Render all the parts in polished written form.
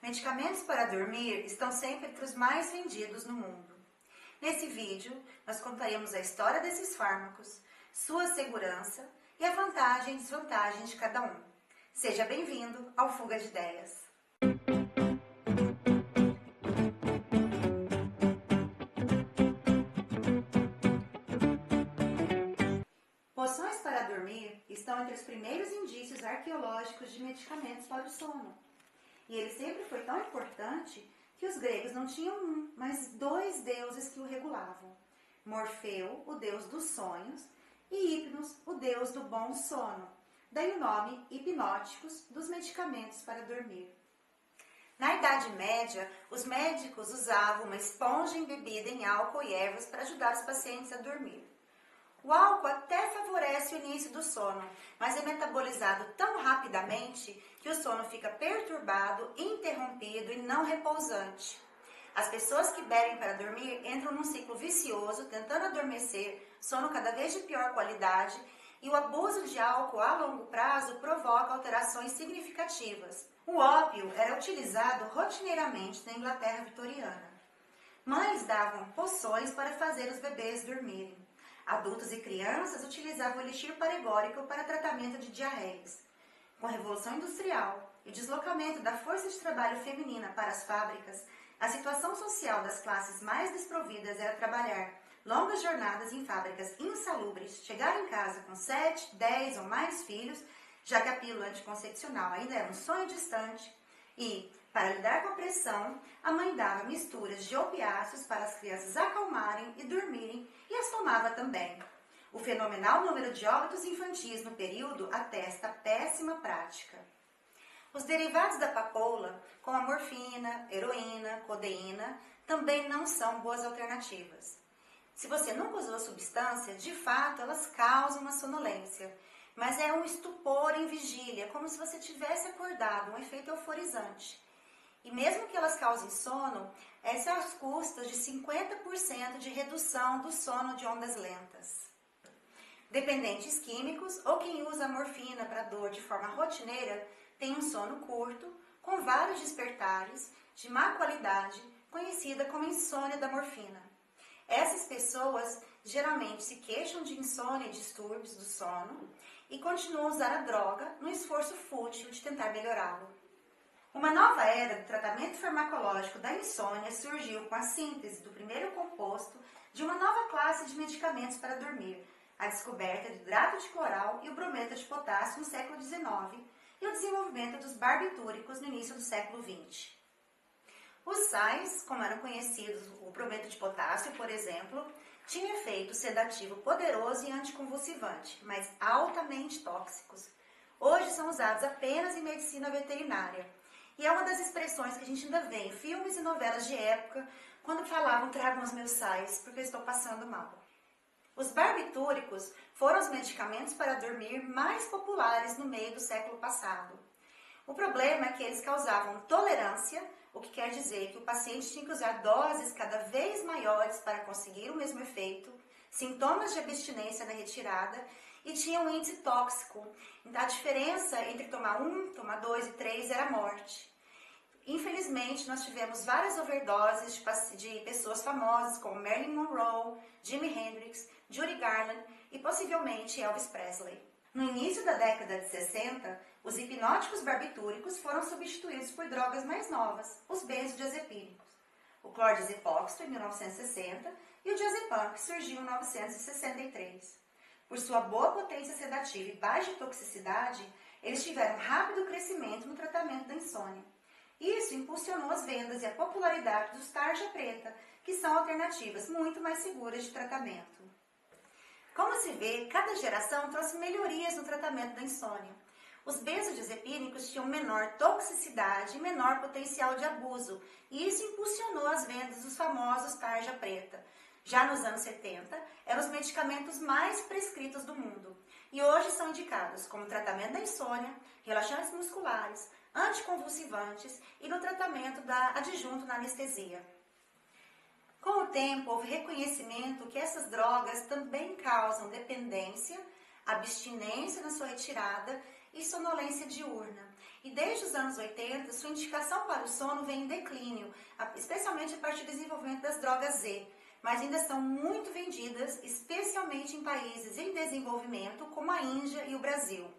Medicamentos para dormir estão sempre entre os mais vendidos no mundo. Nesse vídeo, nós contaremos a história desses fármacos, sua segurança e a vantagem e desvantagem de cada um. Seja bem-vindo ao Fuga de Ideias. Poções para dormir estão entre os primeiros indícios arqueológicos de medicamentos para o sono. E ele sempre foi tão importante que os gregos não tinham um, mas dois deuses que o regulavam. Morfeu, o deus dos sonhos, e Hipnos, o deus do bom sono. Daí o nome hipnóticos dos medicamentos para dormir. Na Idade Média, os médicos usavam uma esponja embebida em álcool e ervas para ajudar os pacientes a dormir. O álcool até favorece o início do sono, mas é metabolizado tão rapidamente que o sono fica perturbado, interrompido e não repousante. As pessoas que bebem para dormir entram num ciclo vicioso, tentando adormecer, sono cada vez de pior qualidade, e o abuso de álcool a longo prazo provoca alterações significativas. O ópio era utilizado rotineiramente na Inglaterra vitoriana. Mães davam poções para fazer os bebês dormirem. Adultos e crianças utilizavam o elixir paregórico para tratamento de diarreias. Com a Revolução Industrial e o deslocamento da força de trabalho feminina para as fábricas, a situação social das classes mais desprovidas era trabalhar longas jornadas em fábricas insalubres, chegar em casa com 7, 10 ou mais filhos, já que a pílula anticoncepcional ainda era um sonho distante, e, para lidar com a pressão, a mãe dava misturas de opiáceos para as crianças acalmarem e dormirem e as tomava também. O fenomenal número de óbitos infantis no período atesta a péssima prática. Os derivados da papoula, como a morfina, heroína, codeína, também não são boas alternativas. Se você nunca usou a substância, de fato elas causam uma sonolência, mas é um estupor em vigília, como se você tivesse acordado, um efeito euforizante. E mesmo que elas causem sono, é às custas de 50% de redução do sono de ondas lentas. Dependentes químicos ou quem usa a morfina para dor de forma rotineira tem um sono curto, com vários despertares, de má qualidade, conhecida como insônia da morfina. Essas pessoas geralmente se queixam de insônia e distúrbios do sono e continuam a usar a droga no esforço fútil de tentar melhorá-lo. Uma nova era do tratamento farmacológico da insônia surgiu com a síntese do primeiro composto de uma nova classe de medicamentos para dormir, a descoberta do hidrato de cloral e o brometo de potássio no século XIX e o desenvolvimento dos barbitúricos no início do século XX. Os sais, como eram conhecidos, o brometo de potássio, por exemplo, tinha efeito sedativo poderoso e anticonvulsivante, mas altamente tóxicos. Hoje são usados apenas em medicina veterinária. E é uma das expressões que a gente ainda vê em filmes e novelas de época, quando falavam tragam os meus sais, porque eu estou passando mal. Os barbitúricos foram os medicamentos para dormir mais populares no meio do século passado. O problema é que eles causavam tolerância, o que quer dizer que o paciente tinha que usar doses cada vez maiores para conseguir o mesmo efeito, sintomas de abstinência na retirada e tinha um índice tóxico. Então, a diferença entre tomar 1, tomar 2 e 3 era a morte. Infelizmente, nós tivemos várias overdoses de pessoas famosas como Marilyn Monroe, Jimi Hendrix, Judy Garland e possivelmente Elvis Presley. No início da década de 60, os hipnóticos barbitúricos foram substituídos por drogas mais novas, os benzodiazepínicos. O clordazepóxito, em 1960, e o diazepam, que surgiu em 1963. Por sua boa potência sedativa e baixa toxicidade, eles tiveram rápido crescimento no tratamento da insônia. Isso impulsionou as vendas e a popularidade dos tarja preta, que são alternativas muito mais seguras de tratamento. Como se vê, cada geração trouxe melhorias no tratamento da insônia. Os benzodiazepínicos tinham menor toxicidade e menor potencial de abuso, e isso impulsionou as vendas dos famosos tarja preta. Já nos anos 70, eram os medicamentos mais prescritos do mundo, e hoje são indicados como tratamento da insônia, relaxantes musculares, anticonvulsivantes e no tratamento adjunto na anestesia. Com o tempo, houve reconhecimento que essas drogas também causam dependência, abstinência na sua retirada e sonolência diurna. e desde os anos 80, sua indicação para o sono vem em declínio, especialmente a partir do desenvolvimento das drogas Z, mas ainda são muito vendidas, especialmente em países em desenvolvimento, como a Índia e o Brasil.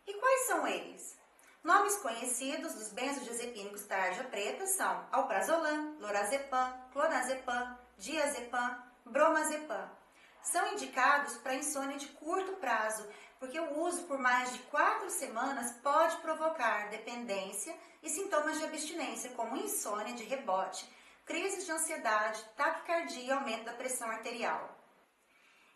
E quais são eles? Nomes conhecidos dos benzodiazepínicos tarja preta são alprazolam, lorazepam, clonazepam, diazepam, bromazepam. São indicados para insônia de curto prazo, porque o uso por mais de 4 semanas pode provocar dependência e sintomas de abstinência, como insônia de rebote, crises de ansiedade, taquicardia e aumento da pressão arterial.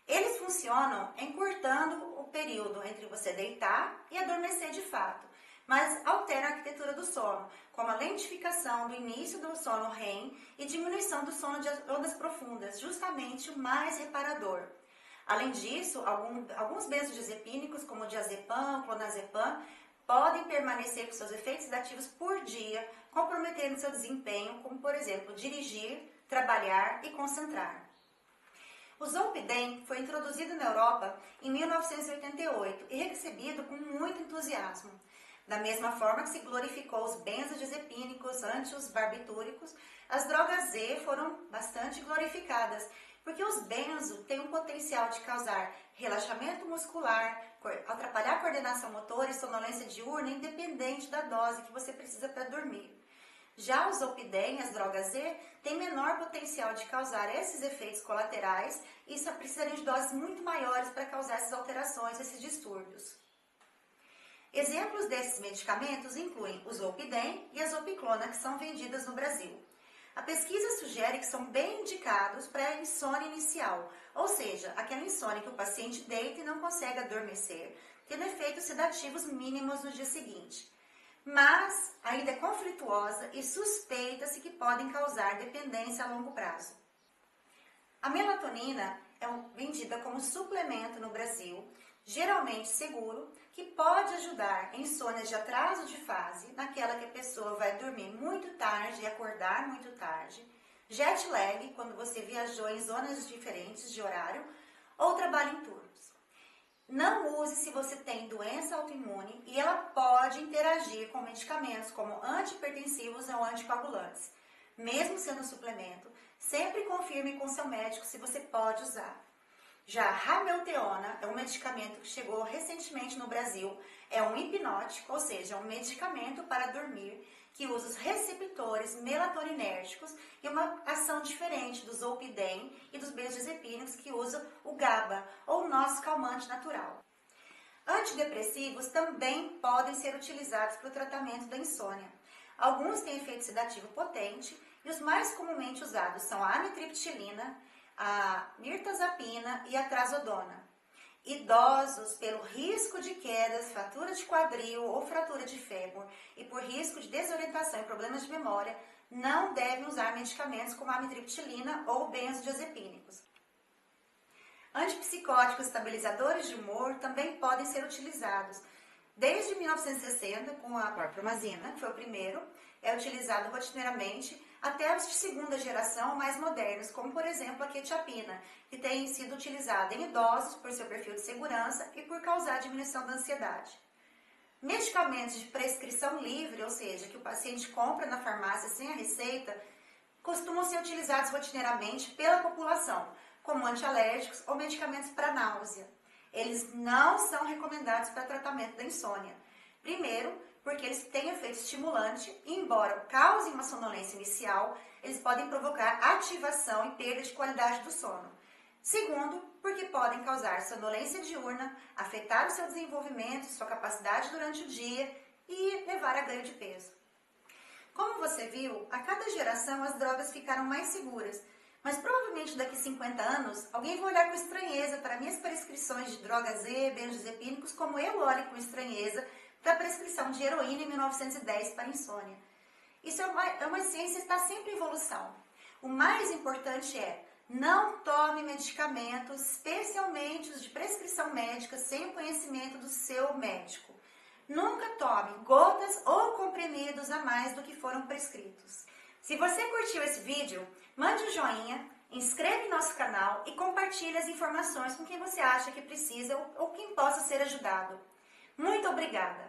Eles funcionam encurtando o período entre você deitar e adormecer de fato, mas alteram a arquitetura do sono, como a lentificação do início do sono REM e diminuição do sono de ondas profundas, justamente o mais reparador. Além disso, alguns benzodiazepínicos, como o diazepam, o clonazepam, podem permanecer com seus efeitos sedativos por dia, comprometendo seu desempenho, como, por exemplo, dirigir, trabalhar e concentrar. O zolpidem foi introduzido na Europa em 1988 e recebido com muito entusiasmo. Da mesma forma que se glorificou os benzodiazepínicos ante os barbitúricos, as drogas Z foram bastante glorificadas, porque os benzo têm um potencial de causar relaxamento muscular, atrapalhar a coordenação motora e sonolência diurna, independente da dose que você precisa para dormir. Já o zolpidem, as drogas Z, têm menor potencial de causar esses efeitos colaterais e só precisariam de doses muito maiores para causar essas alterações, esses distúrbios. Exemplos desses medicamentos incluem o zolpidem e a zolpiclona, que são vendidas no Brasil. A pesquisa sugere que são bem indicados para a insônia inicial, ou seja, aquela insônia que o paciente deita e não consegue adormecer, tendo efeitos sedativos mínimos no dia seguinte. Mas ainda é conflituosa e suspeita-se que podem causar dependência a longo prazo. A melatonina é vendida como suplemento no Brasil, geralmente seguro, que pode ajudar em insônias de atraso de fase, naquela que a pessoa vai dormir muito tarde e acordar muito tarde, jet lag, quando você viajou em zonas diferentes de horário, ou trabalho em turnos. Não use se você tem doença autoimune e ela pode interagir com medicamentos como antihipertensivos ou anticoagulantes. Mesmo sendo suplemento, sempre confirme com seu médico se você pode usar. Já a ramelteona é um medicamento que chegou recentemente no Brasil. É um hipnótico, ou seja, um medicamento para dormir que usa os receptores melatoninérgicos e uma ação diferente do zolpidem e dos benzodiazepínicos que usam o GABA, ou o nosso calmante natural. Antidepressivos também podem ser utilizados para o tratamento da insônia. Alguns têm efeito sedativo potente e os mais comumente usados são a amitriptilina, a mirtazapina e a trazodona. Idosos, pelo risco de quedas, fratura de quadril ou fratura de fêmur e por risco de desorientação e problemas de memória, não devem usar medicamentos como a amitriptilina ou benzodiazepínicos. Antipsicóticos estabilizadores de humor também podem ser utilizados. Desde 1960, com a clorpromazina, que foi o primeiro, é utilizado rotineiramente até os de segunda geração mais modernos, como por exemplo a quetiapina, que tem sido utilizada em idosos por seu perfil de segurança e por causar diminuição da ansiedade. Medicamentos de prescrição livre, ou seja, que o paciente compra na farmácia sem a receita, costumam ser utilizados rotineiramente pela população, como antialérgicos ou medicamentos para náusea. Eles não são recomendados para tratamento da insônia. Primeiro, porque eles têm efeito estimulante e, embora causem uma sonolência inicial, eles podem provocar ativação e perda de qualidade do sono. Segundo, porque podem causar sonolência diurna, afetar o seu desenvolvimento, sua capacidade durante o dia e levar a ganho de peso. Como você viu, a cada geração as drogas ficaram mais seguras, mas provavelmente daqui a 50 anos, alguém vai olhar com estranheza para minhas prescrições de drogas Z, benzodiazepínicos, como eu olho com estranheza para a prescrição de heroína em 1910 para insônia. Isso é uma ciência que está sempre em evolução. O mais importante é, não tome medicamentos, especialmente os de prescrição médica, sem o conhecimento do seu médico. Nunca tome gotas ou comprimidos a mais do que foram prescritos. Se você curtiu esse vídeo, mande um joinha, inscreve no nosso canal e compartilhe as informações com quem você acha que precisa ou quem possa ser ajudado. Muito obrigada!